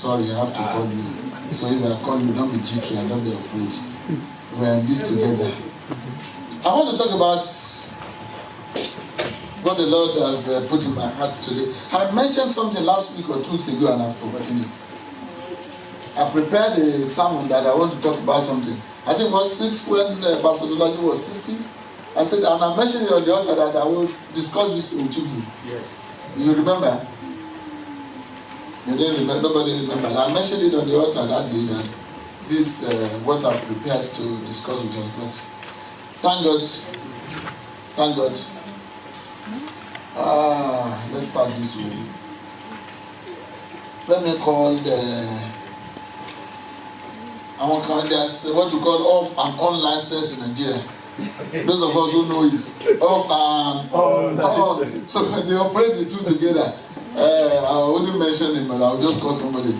sorry, I have to call you. So if I call you, don't be jittery and don't be afraid. We are in this together. I want to talk about what the Lord has put in my heart today. I mentioned something last week or 2 weeks ago and I've forgotten it. I prepared a sermon that I want to talk about something. I think it was 6 when Pastor Dolaji was 60. I said, and I mentioned it on the altar that I will discuss this with you. Yes. You remember? You didn't remember? Nobody remember. I mentioned it on the altar that day that this what I prepared to discuss with us. But thank God. Thank God. Let's start this way. Let me call there's what you call off and on license in Nigeria. Those of us who know it, off and on. So they operate the two together. I wouldn't mention him, but I'll just call somebody.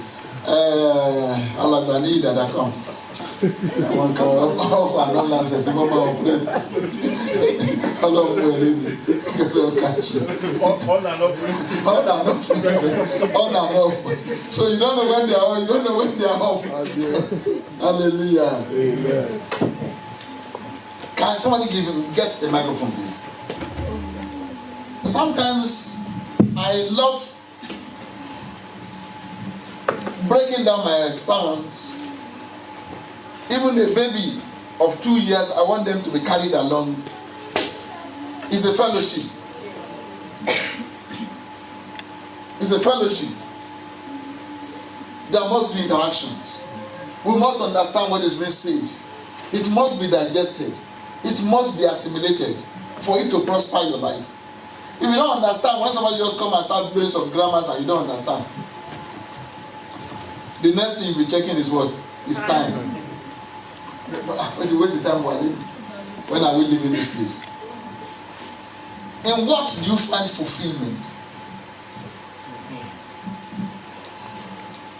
Alagbani that come. One come off and on license. Mama operate. Hello, lady. Don't catch you. On and off. On and off. On and off. So you don't know when they are on. You don't know when they are off. Hallelujah. Amen. Can somebody get a microphone, please? Sometimes I love breaking down my sounds. Even a baby of 2 years, I want them to be carried along. It's a fellowship. It's a fellowship. There must be interactions. We must understand what is being said. It must be digested. It must be assimilated for it to prosper your life. If you don't understand, when somebody just come and start doing some grammars and you don't understand, the next thing you'll be checking is what? Is time. When you waste the time, when are we leaving this place? In what do you find fulfillment?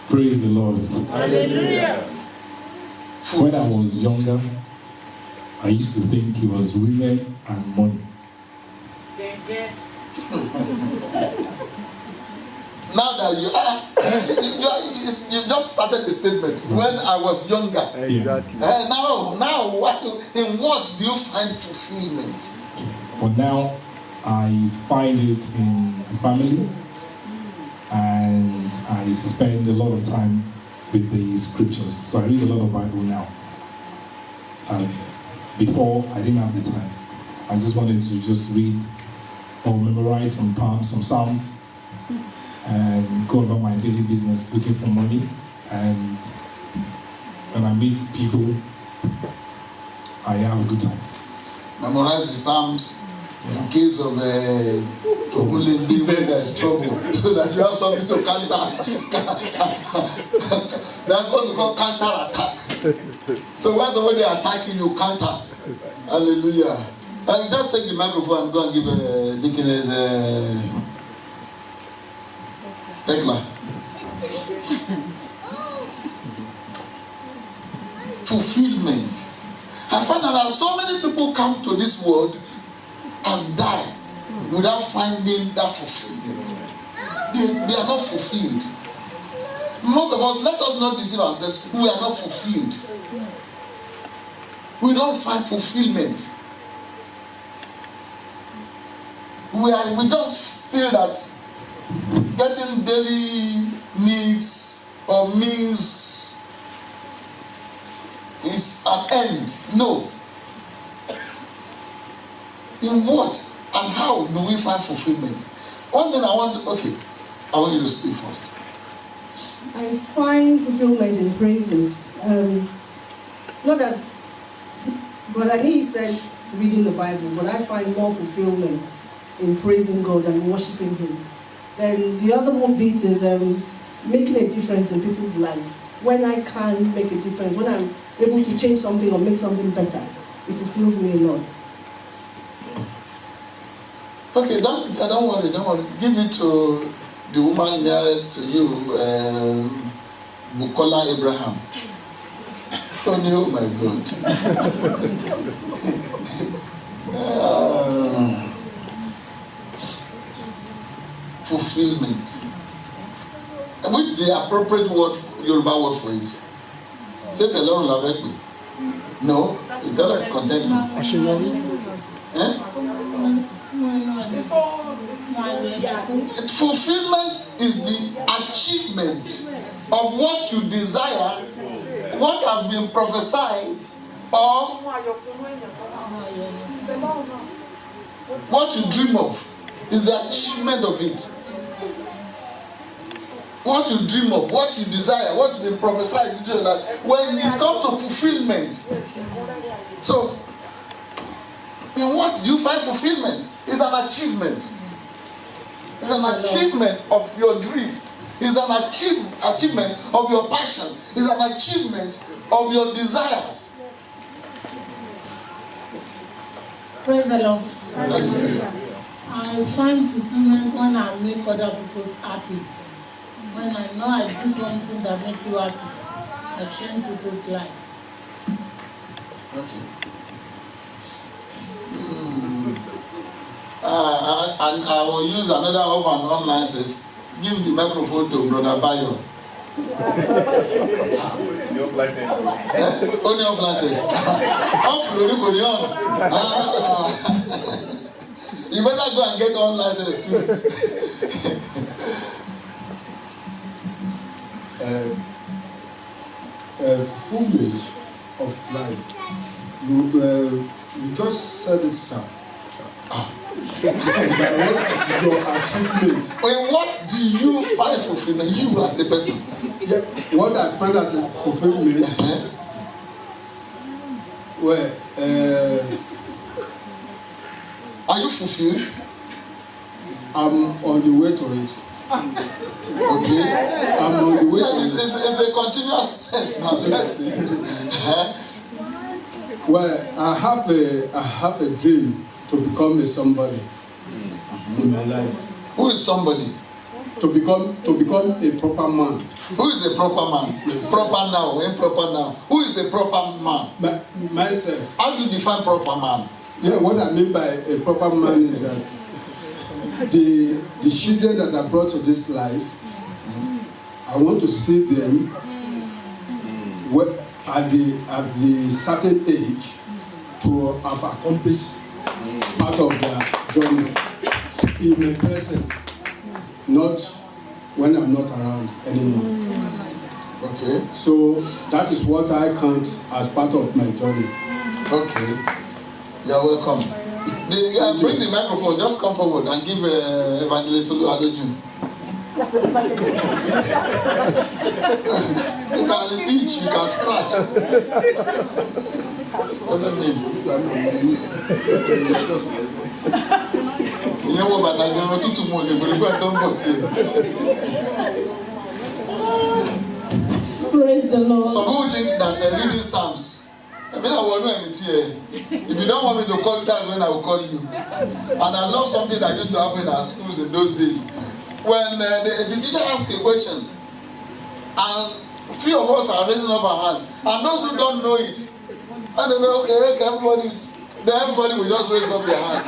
Praise the Lord. Hallelujah. When I was younger, I used to think it was women and money. Now that you just started the statement. When I was younger. Exactly. Now, in what do you find fulfillment? But now, I find it in family, and I spend a lot of time with the scriptures. So I read a lot of Bible now. As before, I didn't have the time. I just wanted to just read or memorize some poems, some psalms, and go about my daily business looking for money. And when I meet people, I have a good time. Memorize the psalms in case of when there is trouble, so that you have something to counter. That's what we call counter attack. So when somebody attacking you, counter. Hallelujah. And just take the microphone and go and give Deaconess Tekla. Fulfillment. I find that so many people come to this world and die without finding that fulfillment. They are not fulfilled. Most of us, let us not deceive ourselves, we are not fulfilled. We don't find fulfillment. We just feel that getting daily needs or means is an end. No. In what and how do we find fulfillment? One thing I want you to speak first. I find fulfillment in praises. Not as Brother Nee said, reading the Bible, but I find more fulfillment in praising God and worshiping Him. Then the other one bit is making a difference in people's life. When I can make a difference, when I'm able to change something or make something better, it fulfills me a lot. Okay, don't worry. Give it to the woman nearest to you, Bukola Abraham. Oh my God. Fulfillment. which is the appropriate word, Yoruba word for it? Say the Lord will have me. No, the Lord is contentment. Fulfillment is the achievement of what you desire, what has been prophesied, or what you dream of. Is the achievement of it. What you dream of, what you desire, what's been prophesied, you do that. When it comes to fulfillment, so in what do you find fulfillment? It's an achievement. It's an achievement of your dream. It's an achievement of your passion. It's an achievement of your desires. Praise the Lord. I find fulfillment when I make other people happy. When I know I do something that makes you happy, I change people's life. Okay. And I will use another of an online says, give the microphone to Brother Bayo. Only off license. Off you better go and get on license too. Fulfillment of life. You just said it, sir. Your achievement. In what do you find fulfillment? You as a person. Yeah, what I find as a fulfillment, well, are you fulfilled? I'm on the way to it. Okay. I'm on the way to it. It's a continuous test now. Let's see. Well, I have a dream to become a somebody in my life. Who is somebody? To become a proper man. Who is a proper man? Yes. Proper now, improper now. Who is a proper man? Myself. How do you define proper man? Yeah, what I mean by a proper man is that the children that are brought to this life, I want to see them at the certain age to have accomplished part of their journey in the present, not when I'm not around anymore. Okay. So that is what I count as part of my journey. Okay. You're welcome. Bring the microphone. Just come forward and give Evangelist Olu Adeju. You can itch, you can scratch. Doesn't mean. You know what I'm going to do tomorrow? You're going to go Praise the Lord. Some people think that reading Psalms. I mean, I will know anything. If you don't want me to call you, that's when I will call you. And I love something that used to happen in our schools in those days. When the teacher asks a question, and a few of us are raising up our hands, and those who don't know it, and they know, okay, then everybody will just raise up their hand.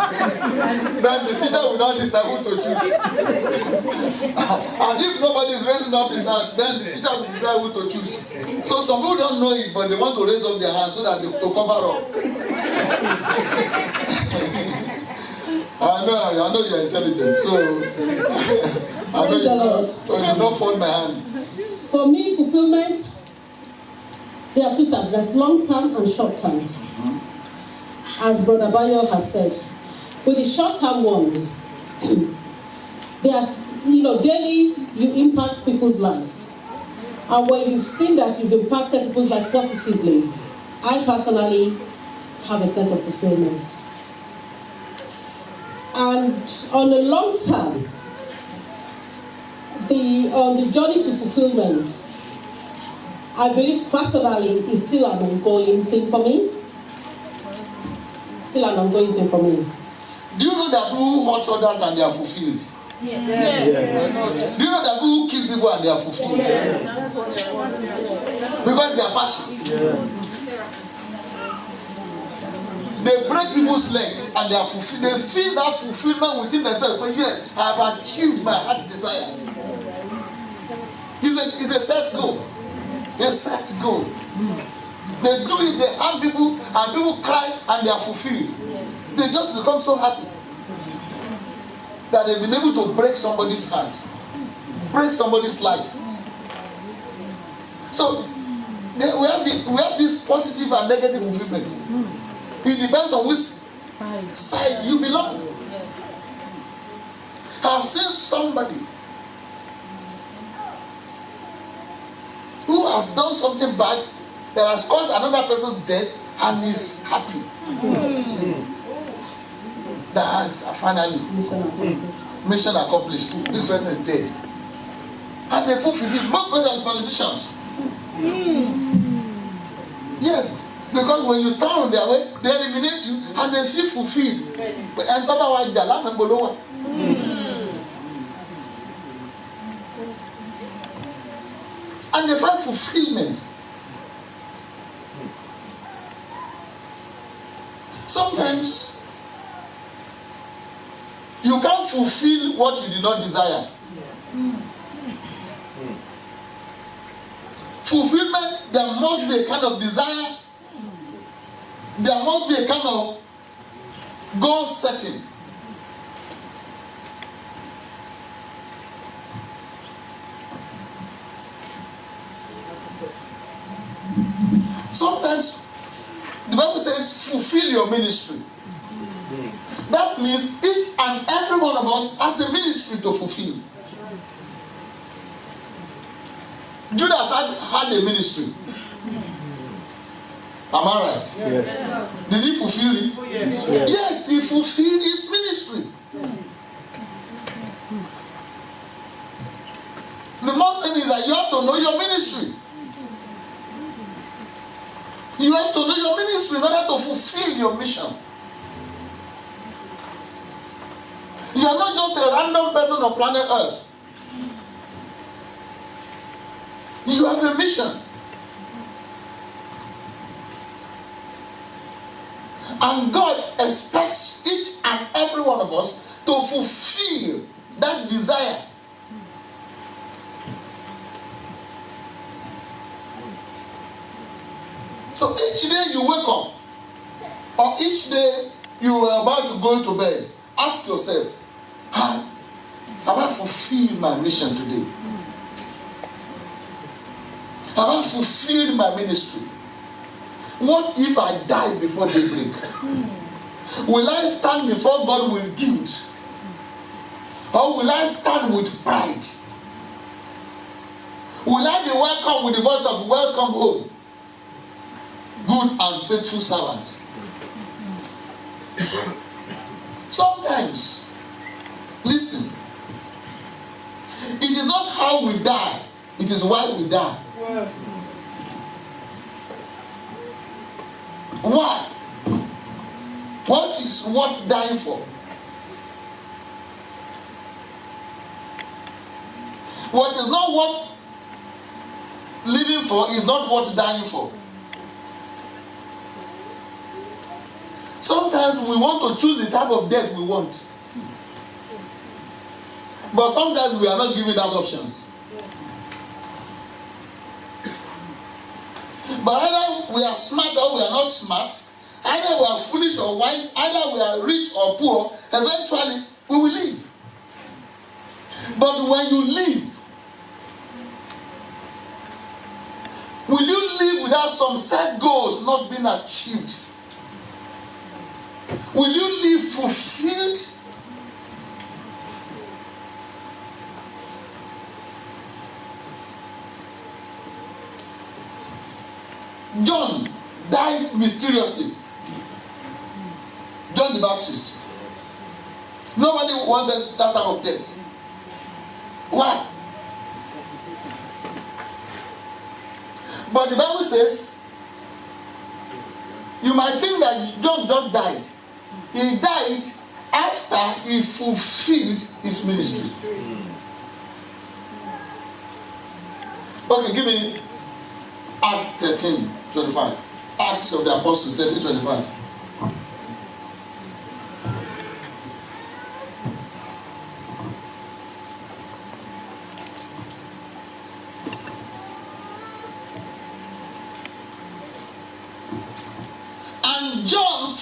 Then the teacher will not decide who to choose. And if nobody is raising up his hand, then the teacher will decide who to choose. So some people don't know it, but they want to raise up their hand so that to cover up. I know you're intelligent, so I know you not fold my hand. For me, fulfillment, there are two types. There's long term and short term. As Brother Bayo has said, with the short term ones, there's, daily you impact people's lives. And when you've seen that you've impacted people's life positively, I personally have a sense of fulfillment. And on the long term, on the journey to fulfillment, I believe personally is still an ongoing thing for me. Still an ongoing thing for me. Do you know that people who hurt others and they are fulfilled? Yes. Do you know that people who kill people and they are fulfilled? Because they are passionate. They break people's leg and they are fulfilled. They feel that fulfillment within themselves. But yes, I have achieved my heart desire. It's a set goal. A set goal. They do it, they harm people, and people cry and they are fulfilled. They just become so happy that they've been able to break somebody's heart, break somebody's life. So we have this positive and negative fulfillment. It depends on which side you belong. I've seen somebody who has done something bad that has caused another person's death and is happy. That finally, mission accomplished. This person is dead. And they fulfill it. Most especially politicians. Yes, because when you stand on their way, they eliminate you and they feel fulfilled. And they find fulfillment. Sometimes you can't fulfill what you did not desire. Fulfillment, there must be a kind of desire. There must be a kind of goal setting. Sometimes the Bible says fulfill your ministry. That means each and every one of us has a ministry to fulfill. Judas had a ministry. Am I right? Yes. Did he fulfill it? Yes. Yes, he fulfilled his ministry. The main thing is that you have to know your ministry. You have to know your ministry in order to fulfill your mission. You are not just a random person on planet Earth. You have a mission. And God expects each and every one of us to fulfill that desire. So each day you wake up, or each day you are about to go to bed, ask yourself, have I fulfilled my mission today? Have I fulfilled my ministry? What if I die before daybreak? Will I stand before God with guilt? Or will I stand with pride? Will I be welcomed with the voice of welcome home? Good and faithful servant. Sometimes, listen, it is not how we die, it is why we die. Why? What is worth dying for? What is not worth living for is not worth dying for. Sometimes we want to choose the type of death we want. But sometimes we are not given that option. But either we are smart or we are not smart, either we are foolish or wise, either we are rich or poor, eventually we will leave. But when you leave, will you live without some set goals not being achieved? Will you live fulfilled? John died mysteriously. John the Baptist. Nobody wanted that type of death. Why? But the Bible says, you might think that John just died. He died after he fulfilled his ministry. Okay, give me Acts 13:25. Acts of the Apostles 13:25.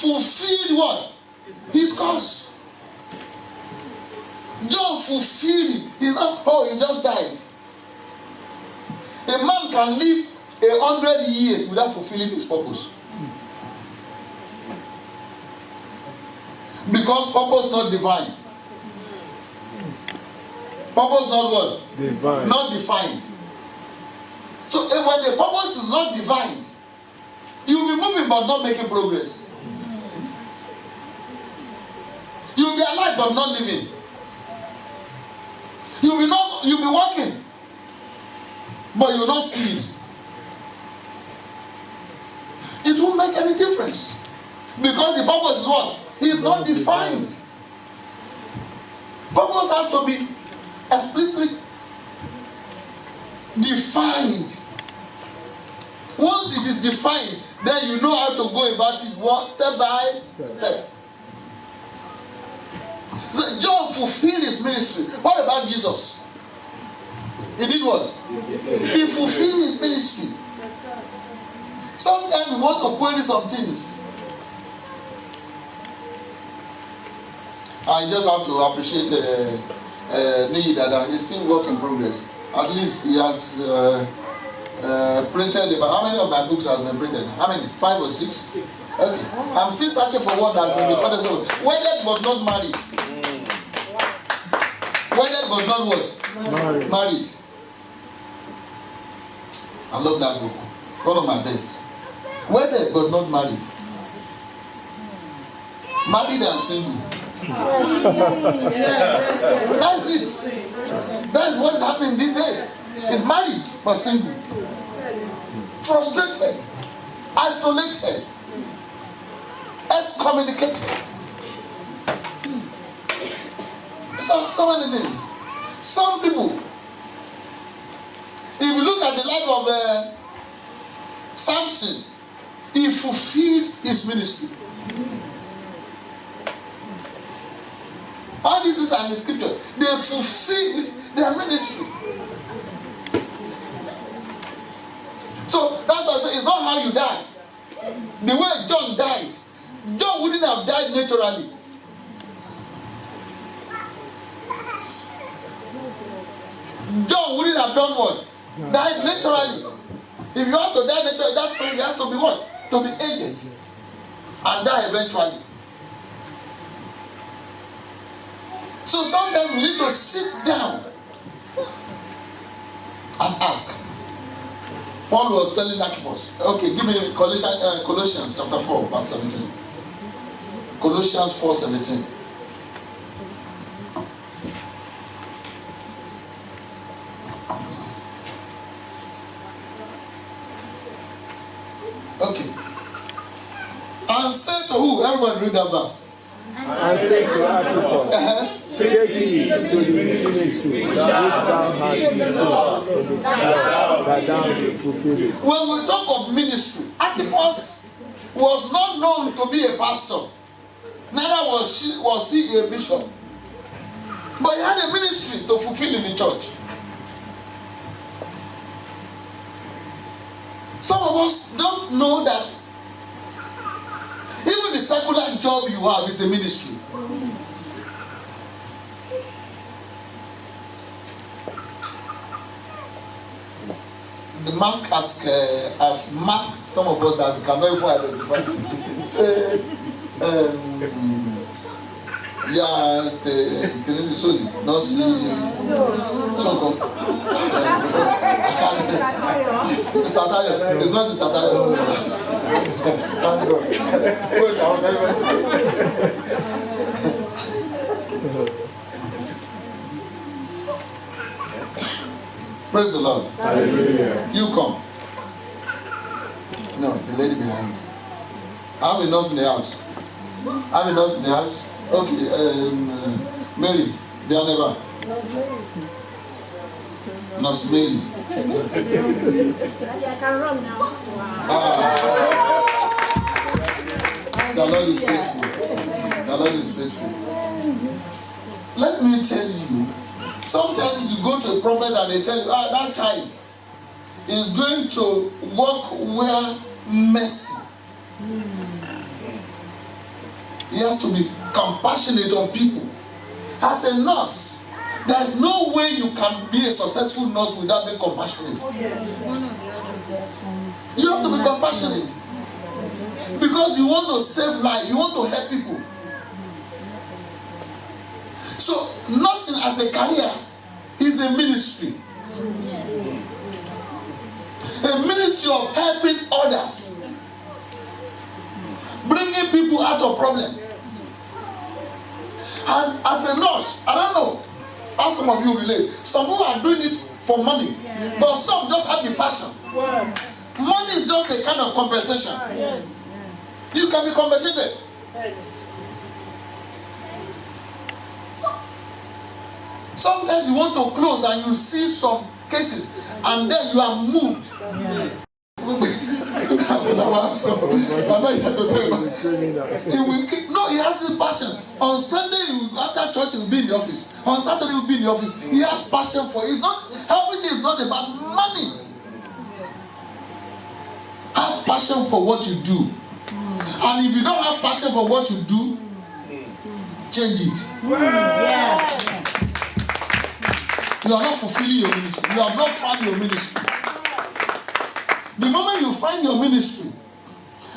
fulfilled what? His cause. John fulfilled it. He's not, oh, he just died. A man can live 100 years without fulfilling his purpose. Because purpose not divine. Purpose not what? Divine. Not defined. So when the purpose is not defined, you will be moving but not making progress. You will be alive but not living. You will be working, but you will not see it. It won't make any difference. Because the purpose is what? It's not defined. Purpose has to be explicitly defined. Once it is defined, then you know how to go about it, what? Step by step. So John fulfilled his ministry. What about Jesus? He did what? He fulfilled his ministry. Sometimes we want to query some things. I just have to appreciate Niyi Dada. He's still work in progress. At least he has printed about, how many of my books has been printed? How many? 5 or 6? 6. Okay. I'm still searching for one that has been recorded. So wedded but not married. Wedded but not what? Married. I love that book. One of my best. Wedded but not married. Married and single. That's it. That's what's happening these days. He's married but single. Frustrated. Isolated. Excommunicated. So many things. Some people, if you look at the life of Samson, he fulfilled his ministry. All this is in the scripture. They fulfilled their ministry. So that's why I say it's not how you die. The way John died, John wouldn't have died naturally. John wouldn't have done what? Died naturally. If you have to die naturally, that means he has to be what? To be aged and die eventually. So sometimes we need to sit down and ask. Paul was telling Archippus, okay, give me Colossians chapter 4, verse 17. Colossians 4:17. Okay. And say to who? Everybody read that verse. And say to Archippus, take heed to the ministry which thou hast before, that thou mayest fulfill it. When we talk of ministry, Archippus was not known to be a pastor. Neither was he a bishop. But he had a ministry to fulfill in the church. Some of us don't know that even the secular job you have is a ministry. The mask has masked some of us that we cannot even identify. Say, Soli, not see Sonko. Sister Tayo, it's not Sister Tayo. Thank God. Praise the Lord. Hallelujah. You come. No, the lady behind. I have a nurse in the house. I have a nurse in the house. Okay, Mary, Bianeva. Nurse Mary. I can run now. The Lord is faithful. The Lord is faithful. Let me tell you, sometimes you go to a prophet and they tell you, that child is going to walk where mercy. He has to be compassionate on people. As a nurse, there's no way you can be a successful nurse without being compassionate. You have to be compassionate. Because you want to save life, you want to help people. So, nursing as a career is a ministry. A ministry of helping others. Bringing people out of problem. And as a nurse, I don't know how some of you relate. Some people are doing it for money, but some just have the passion. Money is just a kind of compensation. You can be compensated. Sometimes you want to close and you see some cases and then you are moved. I'm not here to tell you. No, he has his passion. On Sunday, after church, he will be in the office. On Saturday, he will be in the office. He has passion for it. It's not, everything is not about money. Have passion for what you do. And if you don't have passion for what you do, change it. You are not fulfilling your ministry. You have not found your ministry. The moment you find your ministry,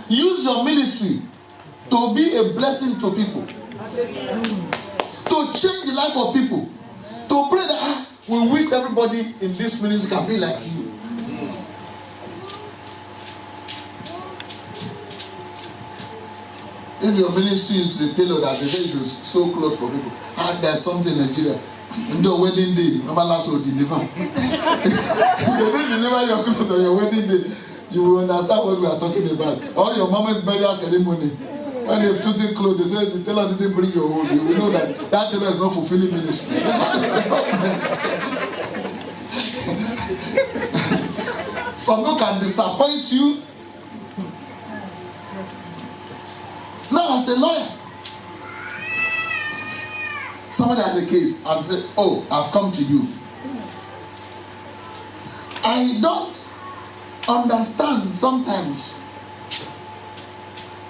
use your ministry to be a blessing to people, to change the life of people, to pray that we wish everybody in this ministry can be like you. If your ministry is a tailor that the day you sew clothes for people, there's something in Nigeria. On your wedding day, remember last will deliver. If they don't deliver your clothes on your wedding day, you will understand what we are talking about. Or your mama's burial ceremony. When they've chosen clothes, they say the tailor didn't bring your own. You will know that tailor is not fulfilling ministry. Some people can disappoint you. Now, as a lawyer, somebody has a case and say, "Oh, I've come to you." I don't understand sometimes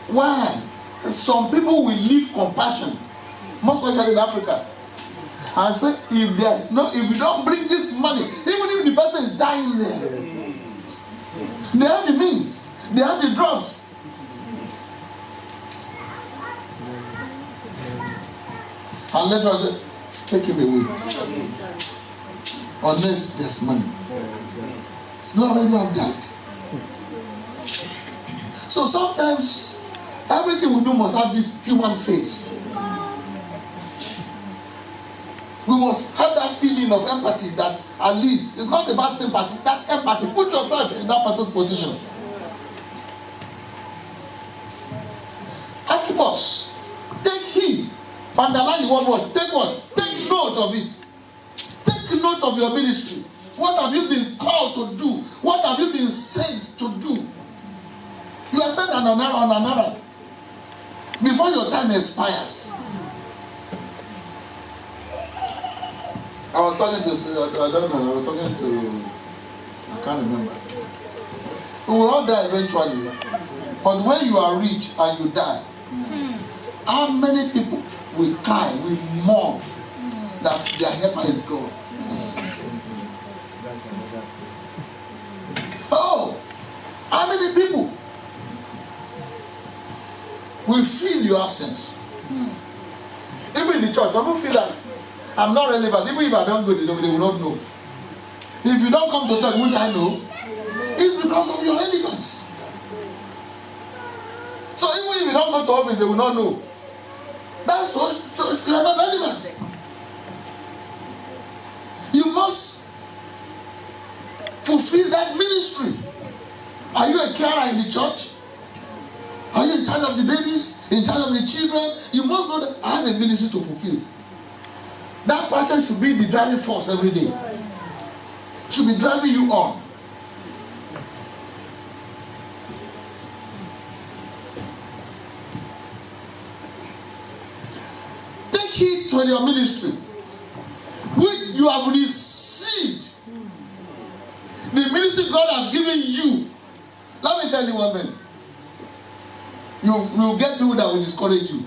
why some people will leave compassion, most especially in Africa, and say, if you don't bring this money, even if the person is dying there, they have the means, they have the drugs. And let us take him away. Unless there's money. It's not when you have died. So sometimes everything we do must have this human face. We must have that feeling of empathy that at least it's not about sympathy, that empathy. Put yourself in that person's position. Archibus, take heed. Underline the word. Take what? Take note of it. Take note of your ministry. What have you been called to do? What have you been sent to do? You are sent on another. Before your time expires. I was talking to, I can't remember. We will all die eventually. But when you are rich and you die, how many people will cry, will mourn that their helper is gone? Oh, how many people will feel your absence? Even in the church, some people feel that I'm not relevant. Even if I don't go, they will not know. If you don't come to church, which I know, it's because of your relevance. So even if you don't go to office, they will not know. That's so you are not relevant. You must fulfill that ministry. Are you a carer in the church? Are you in charge of the babies? In charge of the children? You must know that I have a ministry to fulfill. That person should be the driving force every day. Should be driving you on. Take heed to your ministry, which you have received. The ministry God has given you. Let me tell you one thing. You will get people that will discourage you.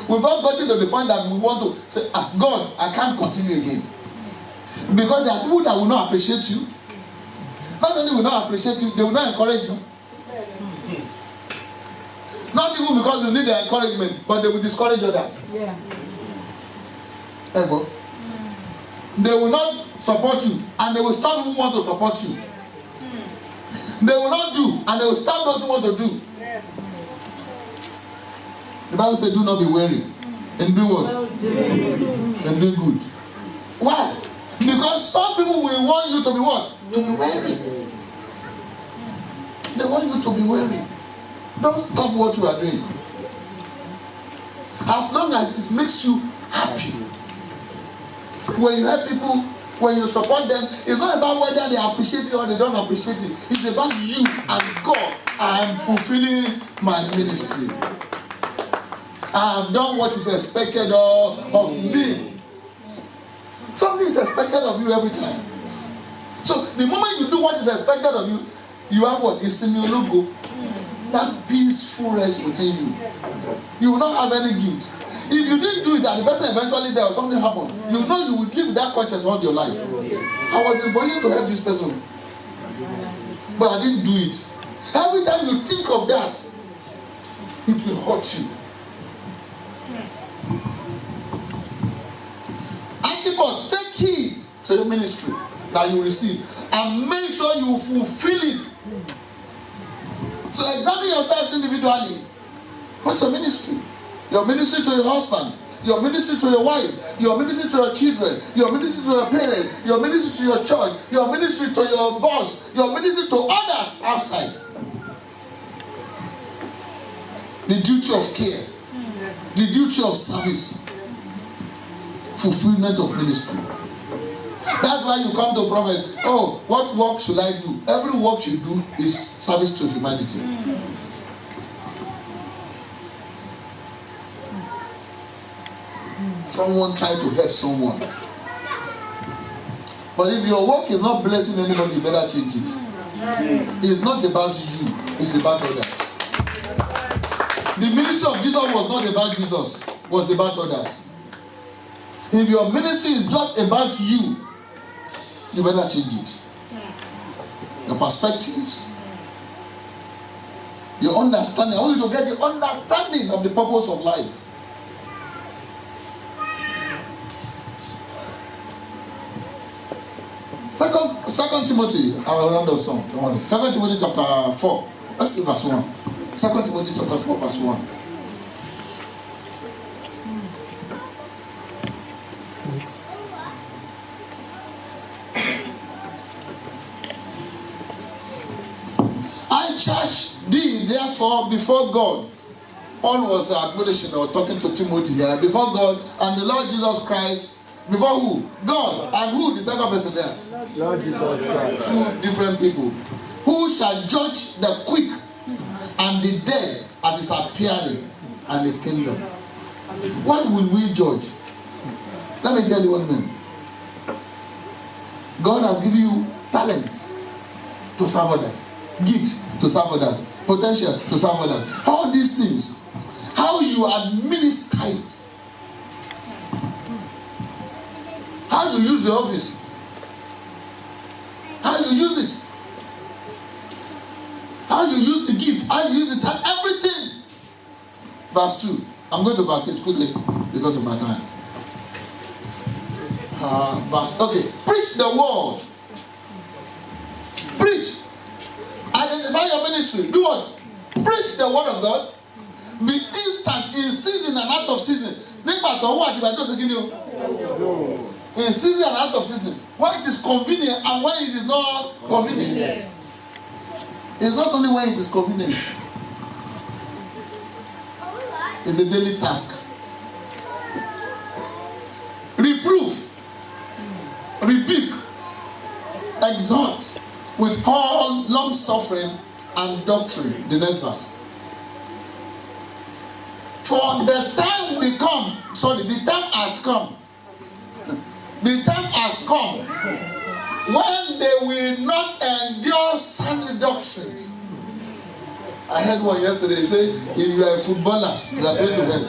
we've all gotten to the point that we want to say, God, I can't continue again. Because there are people that will not appreciate you. Not only will not appreciate you, they will not encourage you. Not even because you need their encouragement, but they will discourage others. Yeah. There you go. They will not support you, and they will stop who want to support you. They will not do, and they will stop those who want to do. Yes. The Bible says, do not be weary. And do what? And do good. Why? Because some people will want you to be what? To be weary. They want you to be weary. Don't stop what you are doing. As long as it makes you happy. When you help people, when you support them, it's not about whether they appreciate you or they don't appreciate it. It's about you and God. I am fulfilling my ministry. I have done what is expected of me. Something is expected of you every time. So the moment you do what is expected of you, you have what? It's in your logo. That peaceful rest within you. You will not have any guilt. If you didn't do it and the person eventually died or something happened, you know you would live with that conscience all your life. I was in position to help this person, but I didn't do it. Every time you think of that, it will hurt you. Antipas, take heed to your ministry that you receive and make sure you fulfill it. So examine yourselves individually. What's your ministry? Your ministry to your husband, your ministry to your wife, your ministry to your children, your ministry to your parents, your ministry to your church, your ministry to your boss, your ministry to others outside. The duty of care, the duty of service, fulfillment of ministry. That's why you come to prophet. Oh, what work should I do? Every work you do is service to humanity. Someone try to help someone. But if your work is not blessing anybody, you better change it. It's not about you, it's about others. The ministry of Jesus was not about Jesus, it was about others. If your ministry is just about you, you better change it. Your perspectives, your understanding. I want you to get the understanding of the purpose of life. Second Timothy, I will round up some. Don't worry. 2 Timothy chapter 4. Let's see verse 1. 2 Timothy chapter 4, verse 1. I charge thee therefore before God. Paul was admonishing or talking to Timothy here. Before God and the Lord Jesus Christ. Before who? God. And who? The second person there? Lord Jesus Christ. Two different people. Who shall judge the quick and the dead at his appearing and his kingdom? What will we judge? Let me tell you one thing. God has given you talents to serve others, gift to serve others, potential to serve others. All these things, how you administer it, how you use the office, how you use it, how you use the gift, how you use the talent, everything. Verse 2. I'm going to verse 8 quickly because of my time. Okay. Preach the word. Preach. Identify your ministry. Do what? Preach the word of God. Be instant in season and out of season. In season and out of season. When it is convenient and when it is not convenient. It's not only when it is convenient. It's a daily task. Reproof, rebuke, exhort with all long suffering and doctrine. The next verse. For the time will come, the time has come. The time has come when they will not endure sound doctrines, I heard one yesterday. He said, if you are a footballer, you are going to hell.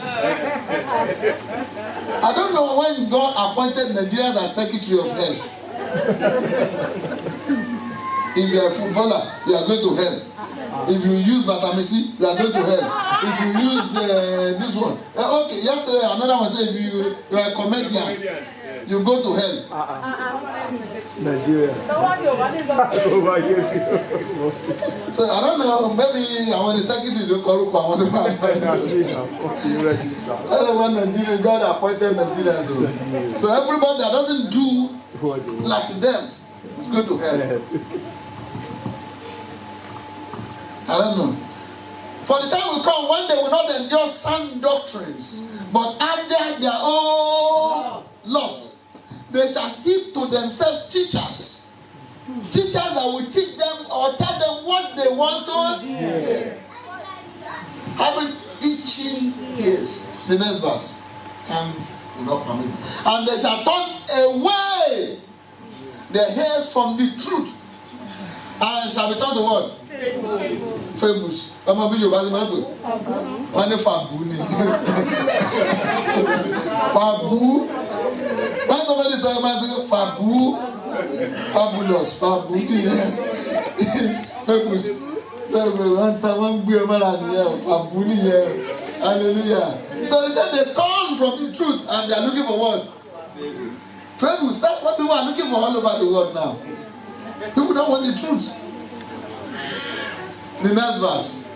I don't know when God appointed Nigerians as secretary of hell. If you are a footballer, you are going to hell. If you use vitamin C, you are going to hell. If you use this one. Okay, yesterday another one said, if you are a comedian, you go to hell. Nigeria. So I don't know, maybe I want the secretary to call up. I don't want Nigeria, God appointed Nigerians. So everybody that doesn't do like them is going to hell. I don't know. For the time will come when they will not endure sound doctrines, but after their own lust, they shall heap to themselves teachers. Teachers that will teach them or tell them what they want to hear. Having itching ears. The next verse. Time will not permit. And they shall turn away their ears from the truth, and shall be turned to what? Famous. Ọmọ bí Yorùbá ti máa ń pè. Wọ́n ní fàbú ni. Fàbú. When somebody say fàbú, fabulous, fàbú nìyẹn. Famous. Wọ́n ta wọ́n gbé ọmọ rà nìyẹn. Fàbú nìyẹn. Hallelujah. So he said they turn from the truth and they are looking for what? Famous. That's what people are looking for all over the world now. People don't want the truth. The next verse.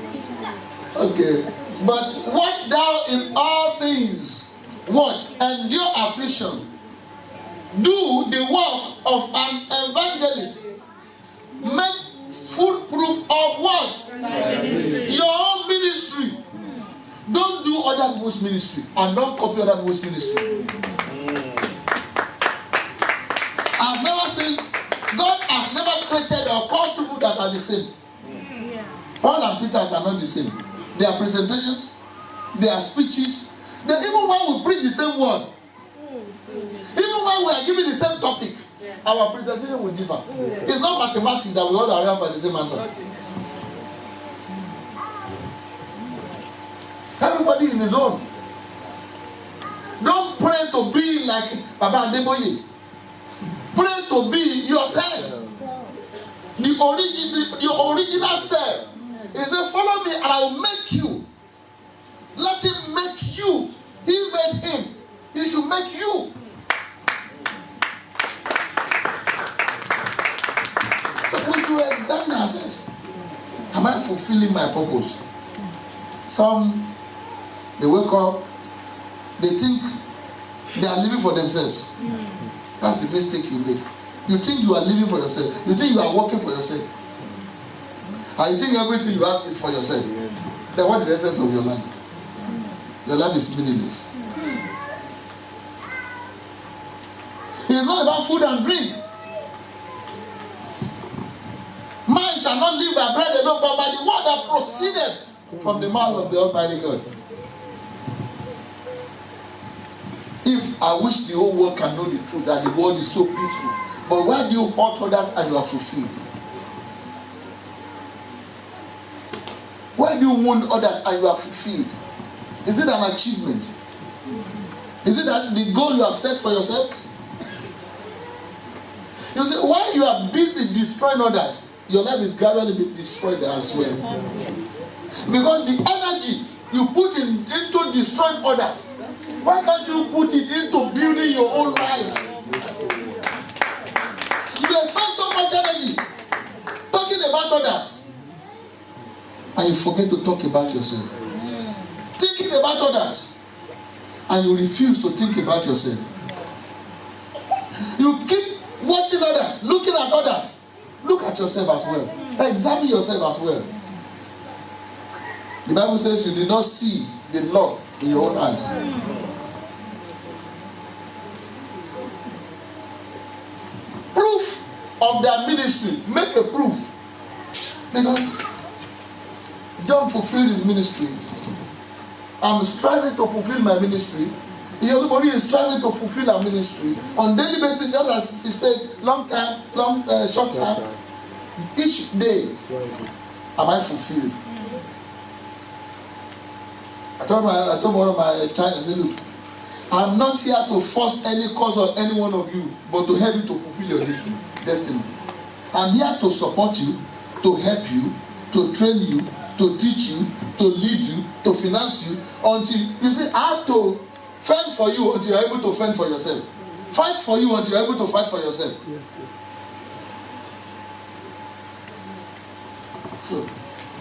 Okay. But watch thou in all things. Watch. Endure affliction. Do the work of an evangelist. Make full proof of what? Your own ministry. Don't do other people's ministry. And don't copy other people's ministry. I've never seen, God has never created or called people that are the same. Paul and Peter are not the same. Their presentations, their speeches, even when we preach the same word, even when we are given the same topic, our presentation will differ. It's not mathematics that we all arrive at the same answer. Everybody in his own. Don't pray to be like Baba Adeboye. Pray to be yourself. The original self. He said, follow me and I will make you. Let him make you. He made him. He should make you. So we should examine ourselves. Am I fulfilling my purpose? Some, they wake up, they think they are living for themselves. That's the mistake you make. You think you are living for yourself. You think you are working for yourself. And you think everything you have is for yourself. Then what is the essence of your life? Your life is meaningless. It is not about food and drink. Man shall not live by bread alone, but by the word that proceeded from the mouth of the Almighty God. If I wish the whole world can know the truth, that the world is so peaceful, but why do you hurt others and you are fulfilled? Why do you wound others and you are fulfilled? Is it an achievement? Is it that the goal you have set for yourself? You see, while you are busy destroying others, your life is gradually being destroyed elsewhere. Because the energy you put into destroying others, why can't you put it into building your own life? You spend so much energy talking about others, and you forget to talk about yourself. Thinking about others, and you refuse to think about yourself. You keep watching others, looking at others. Look at yourself as well. Examine yourself as well. The Bible says you did not see the Lord in your own eyes. Proof of their ministry. Make a proof. Because John fulfilled his ministry. I'm striving to fulfill my ministry. Everybody is striving to fulfill our ministry on daily basis, just as he said, short time. Each day, am I fulfilled? I told one of my child, I said, look, I'm not here to force any cause on any one of you, but to help you to fulfill your destiny. I'm here to support you, to help you, to train you, to teach you, to lead you, to finance you, until, you see, I have to fend for you until you're able to fend for yourself. Fight for you until you're able to fight for yourself. Yes, sir. So,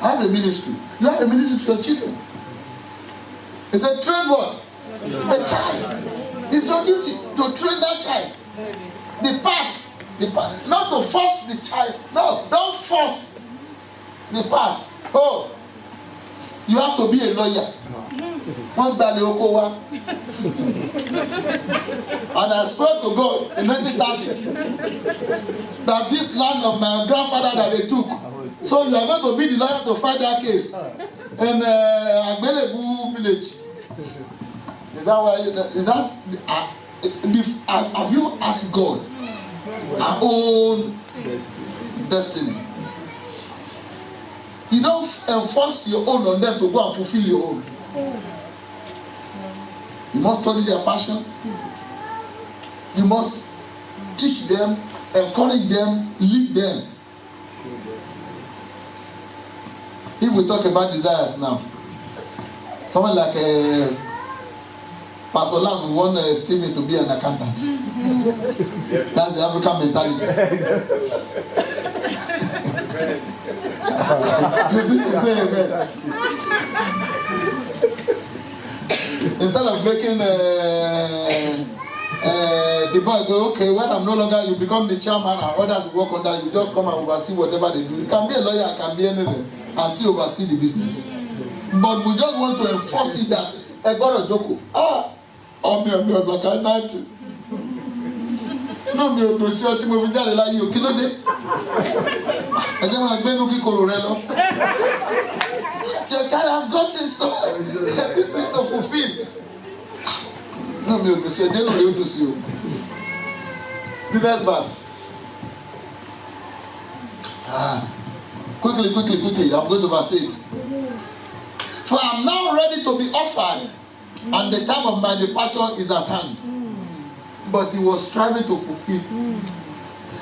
I have a ministry. You have a ministry to your children. He said, train what? A child. It's your duty to train that child. The part. Not to force the child. No, don't force the part. Oh, you have to be a lawyer. One day oko wa. And I swear to God, in 1930, that this land of my grandfather that they took, so you are going to be the lawyer to fight that case in Agbelebu village. Is that why? Have you asked God our own destiny? You don't enforce your own on them to go and fulfill your own. You must study their passion. You must teach them, encourage them, lead them. If we talk about desires now, someone like Pastor Lance would want Stephen to be an accountant. That's the African mentality. You say amen. Instead of making the boy go, okay, when I'm no longer, you become the chairman and others work on that, you just come and oversee whatever they do. You can be a lawyer, it can be anything, and still oversee the business. But we just want to enforce it that I got a joke. I'm a accountant. No, me ò sí ọtí mo fi jáde láyé o, kí ló dé? Ẹ jẹ́ máa gbé inú kíkorò rẹ lọ. Your child has got this business to fulfill. No, me ò sí ẹjẹ́ náà rẹ̀ ó dùn sí o. The next verse. Quickly, I'm going to verse 8. For I am now ready to be offered, and the time of my departure is at hand. But he was striving to fulfill.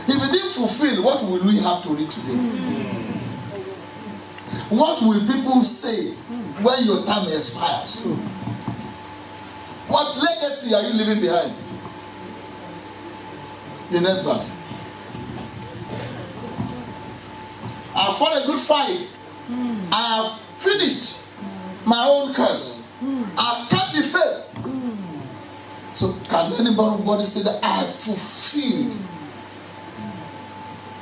If he didn't fulfill, what will we have to read today? What will people say when your time expires? What legacy are you leaving behind? The next verse. I have fought a good fight. I have finished my own curse. I have kept the faith. So can anybody say that I have fulfilled?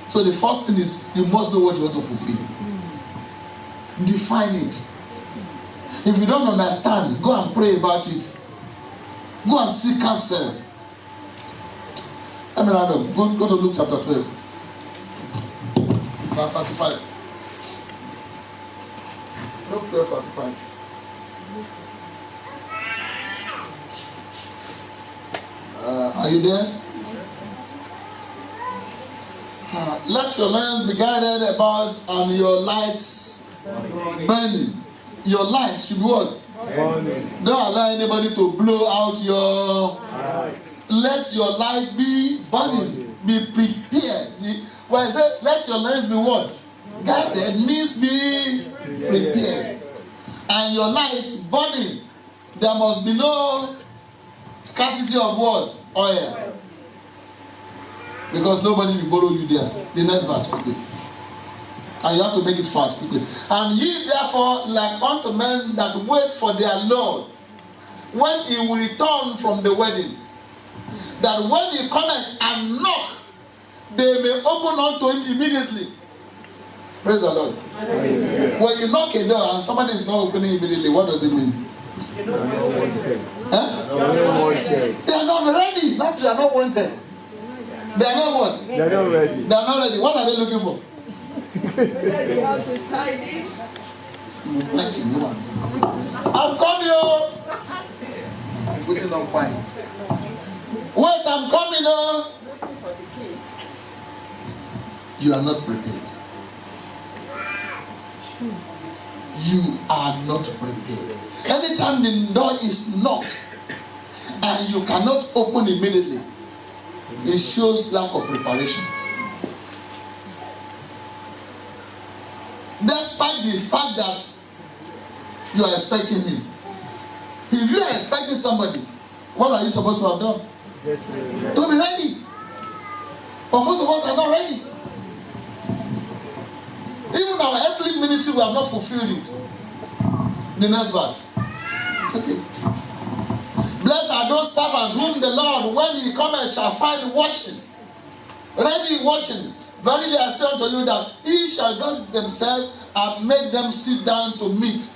So the first thing is, you must know what you want to fulfill. Define it. If you don't understand, go and pray about it. Go and seek counsel. Go to Luke chapter 12. Verse 35. Luke 12, 35. Are you there? Let your lamps be guided about and your lights burning. Your lights should be what? Burning. Don't allow anybody to blow out your light. Let your light be burning. Be prepared. When I say let your lamps be what? Guided means be prepared. And your lights burning. There must be no scarcity of what? Oil. Because nobody will borrow you theirs. The next verse quickly. And you have to make it fast quickly. And ye therefore like unto men that wait for their Lord, when he will return from the wedding, that when he cometh and knock, they may open unto him immediately. Praise the Lord. Amen. When you knock a door and somebody is not opening immediately, what does it mean? They are not wanted. Huh? They are not ready. Not they are not wanted. They are not what? They are not ready. They are not ready. What are they looking for? I'm coming. I'm putting on pines. Wait, I'm coming. You are not prepared. you are not prepared. Anytime the door is knocked and you cannot open immediately, it shows lack of preparation. Despite the fact that you are expecting him. If you are expecting somebody, what are you supposed to have done? To be ready. But most of us are not ready. Even our earthly ministry, we have not fulfilled it. The next verse. Okay. Blessed are those servants whom the Lord, when he cometh, shall find watching. Ready watching. Verily I say unto you that he shall guard themselves and make them sit down to meat,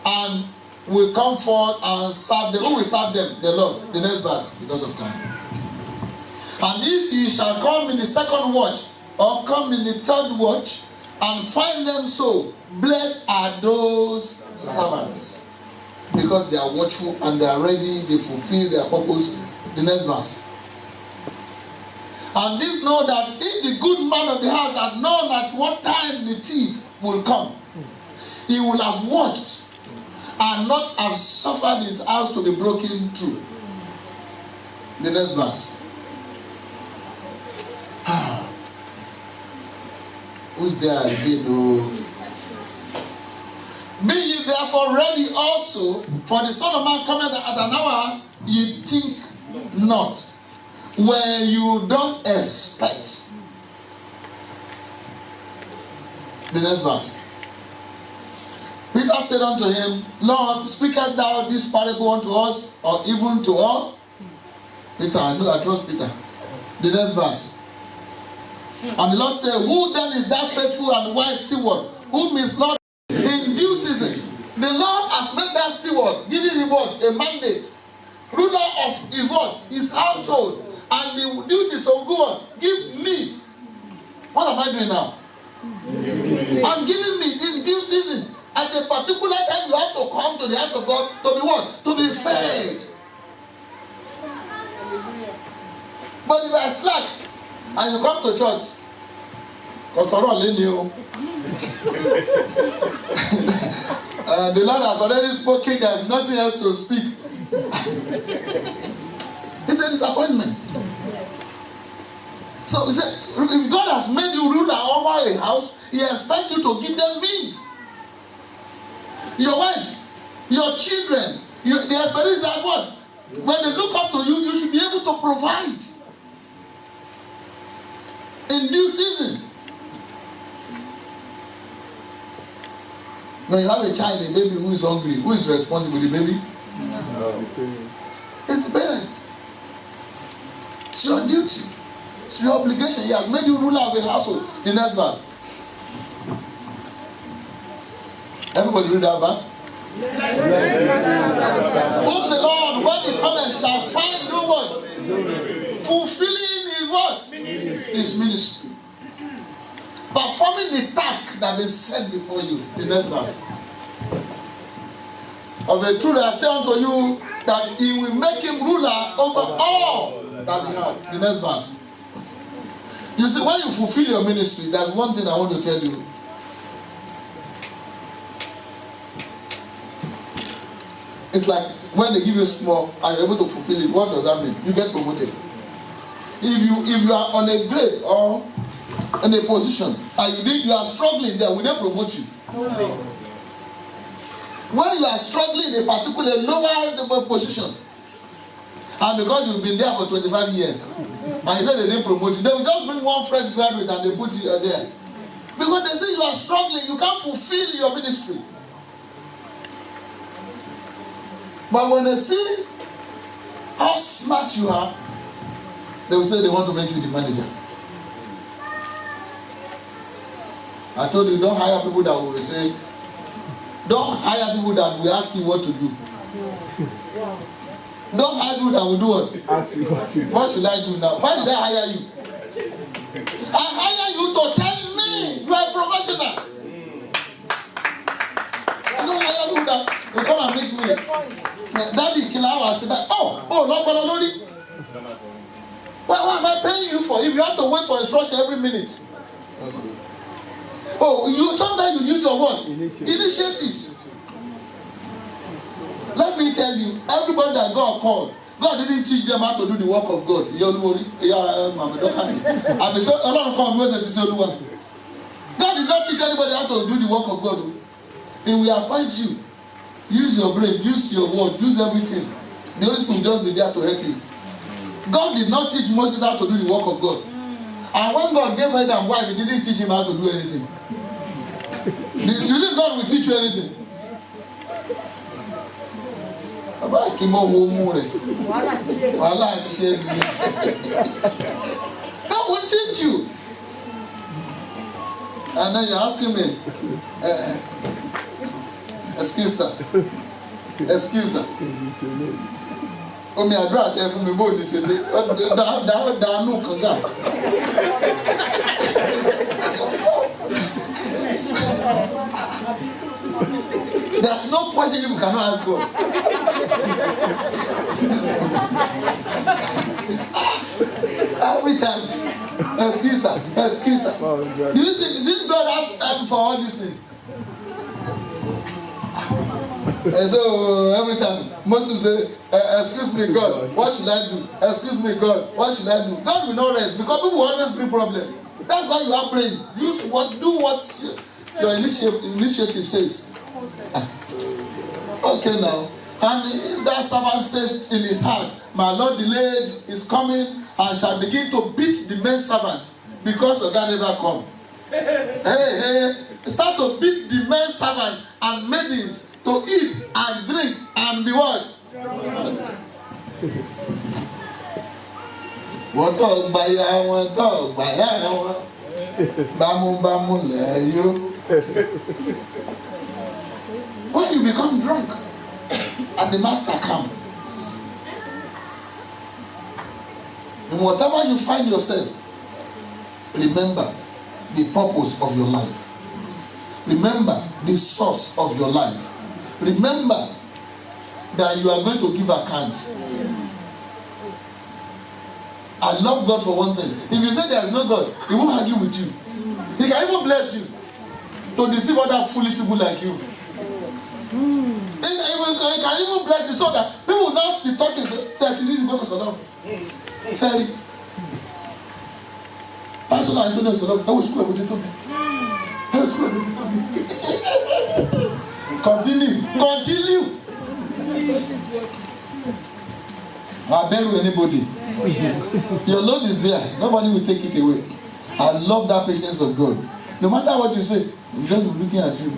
and will come forth and serve them. Who will serve them? The Lord. The next verse, because of time. And if he shall come in the second watch, or come in the third watch, and find them so, blessed are those servants, because they are watchful and they are ready, they fulfill their purpose. The next verse. And this know that if the good man of the house had known at what time the thief will come, he will have watched and not have suffered his house to be broken through. The next verse. Who's there again? Oh. Be ye therefore ready also, for the Son of Man cometh at an hour ye think not, where you don't expect. The next verse. Peter said unto him, Lord, speakest thou this parable unto us, or even to all? Peter, I trust Peter. The next verse. And the Lord said, who then is that faithful and wise steward, whom his Lord in due season? The Lord has made that steward, giving him what? A mandate. Ruler of his what? His household. And the duty is to go on. Give meat. What am I doing now? I'm giving meat in due season. At a particular time, you have to come to the house of God to be what? To be fed. But if I slack and you come to church, because the Lord has already spoken, there's nothing else to speak. It's a disappointment. So he said, if God has made you ruler over a house, he expects you to give them meat. Your wife, your children, the expectation is what? When they look up to you, you should be able to provide. In due season. When you have a child, a baby who is hungry, who is responsible for the baby? It's the parent. It's your duty. It's your obligation. He has made you ruler of a household. The next verse. Everybody read that verse. Whom the Lord, when he cometh, shall find no one fulfilling his what? His ministry. Performing the task that is set before you. The next verse. Of a truth I say unto you, that he will make him ruler over all that he has. The next verse. You see, when you fulfill your ministry, there's one thing I want to tell you. It's like when they give you small and you're able to fulfill it, what does that mean? You get promoted. If you are on a grade or in a position and you are struggling there, will they promote you? No. When you are struggling in a particular lower position, and because you've been there for 25 years, and you said they didn't promote you, they will just bring one fresh graduate and they put you there. Because they say you are struggling, you can't fulfill your ministry. But when they see how smart you are, they will say they want to make you the manager. I told you, don't hire people that will say, don't hire people that will ask you what to do. Don't hire people that will do what? Ask you what to do. What should I do now? Why did I hire you? I hire you to tell me you are a professional. I don't hire you that will come and meet me. Daddy, Kilawa said, no, Lodi. What am I paying you for if you have to wait for instruction every minute? Sometimes you use your what? Initiative. me tell you, everybody that God called, God didn't teach them how to do the work of God. God did not teach anybody how to do the work of God. He will appoint you. Use your brain, use your word, use everything. The Holy Spirit will just be there to help you. God did not teach Moses how to do the work of God. And when God gave Adam wife, he didn't teach him how to do anything. You think God will teach you anything? God will teach you. And then you're asking me, excuse sir. Omi àdúrà tẹ fún mi bó ní ṣe ṣe dànù kànga. There's no question you cannot ask God. Every time, excuse sir. Didn't God ask time for all these things? And so every time Moses say, excuse me God, what should I do? Excuse me God, what should I do? God will not rest because people will always bring problem. That's why you are praying. Do what your initiative says. Okay now. And if that servant says in his heart, my Lord delayed is coming and shall begin to beat the main servant because your God never come. Hey, start to beat the main servant and maidens to eat and drink and be what? Wọ́n tó gbàyà wọn tó gbàyà wọn bámúbámú lẹ́yọ́. When you become drunk and the master come, in whatever you find yourself, remember the purpose of your life. Remember the source of your life. Remember that you are going to give account. I love God for one thing. If you say there is no God, He won't argue with you. He can even bless you to deceive other foolish people like you. He can even bless you so that people will not be talking. Say, I need to go to Sodom. Sorry. Pastor Antonio Sodom. I was school. Continue. I bury anybody. Your load is there. Nobody will take it away. I love that patience of God. No matter what you say, I'm just looking at you.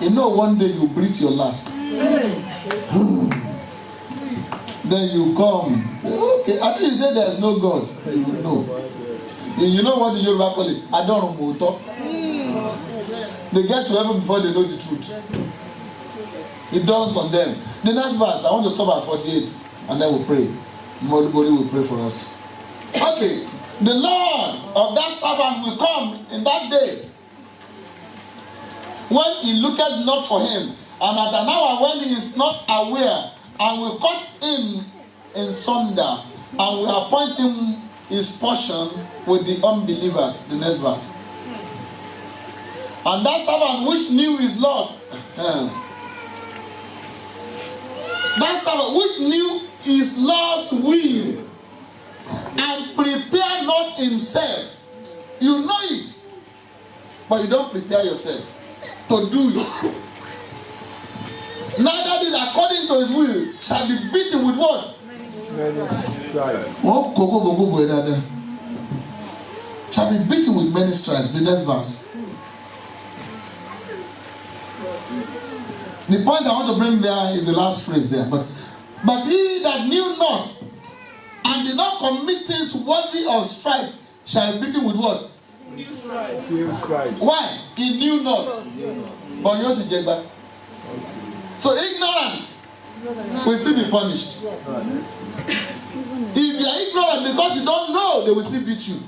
You know, one day you breathe your last. Then you come. Okay, I think you say there is no God. You will know. You know what the Yoruba call it? I don't know. They get to heaven before they know the truth. It dawns on them. The next verse, I want to stop at 48, and then we'll pray. Everybody will pray for us. Okay, the Lord of that servant will come in that day when he looketh not for him, and at an hour when he is not aware, and will cut him in sunder, and will appoint him his portion with the unbelievers. The next verse. And that servant which knew his Lord, that servant which knew his Lord's will, and prepare not himself. You know it, but you don't prepare yourself to do it. Neither did according to his will shall be beaten with what? Shall be beaten with many stripes. The next verse. The point I want to bring there is the last phrase there. But he that knew not and did not commit things worthy of stripe shall be beaten with what? Why? He knew not. But you also get back. So ignorance will still be punished. If you are ignorant because you don't know, they will still beat you.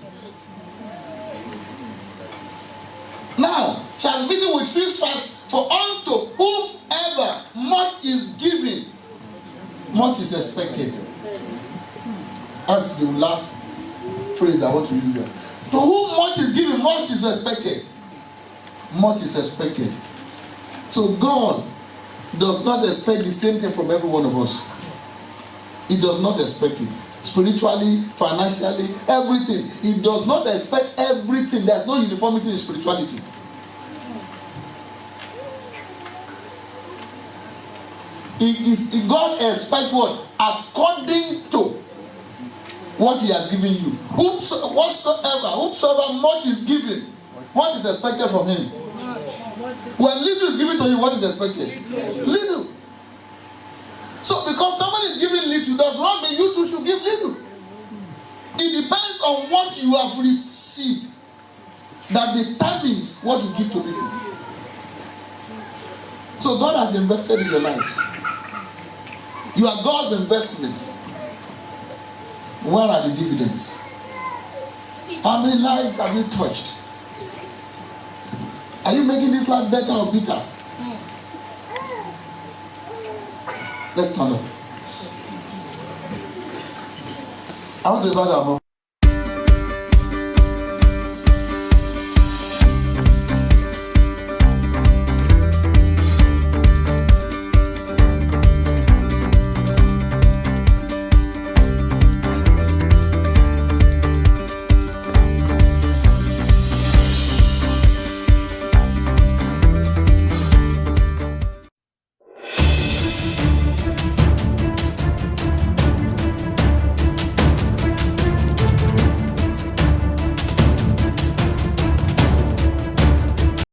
Now, shall be beaten with few stripes, for unto whomever much is given, much is expected. That's the last phrase I want to use there. To whom much is given, much is expected. Much is expected. So God does not expect the same thing from every one of us. He does not expect it. Spiritually, financially, everything. He does not expect everything. There's no uniformity in spirituality. God expects what? According to what He has given you. Whomsoever much is given, what is expected from him? When little is given to you, what is expected? Little. So because somebody is giving little does not mean you too should give little. It depends on what you have received that determines what you give to people. So God has invested in your life. You are God's investment. Where are the dividends? How many lives have you touched? Are you making this life better or bitter? Let's stand up. I want to invite our mom.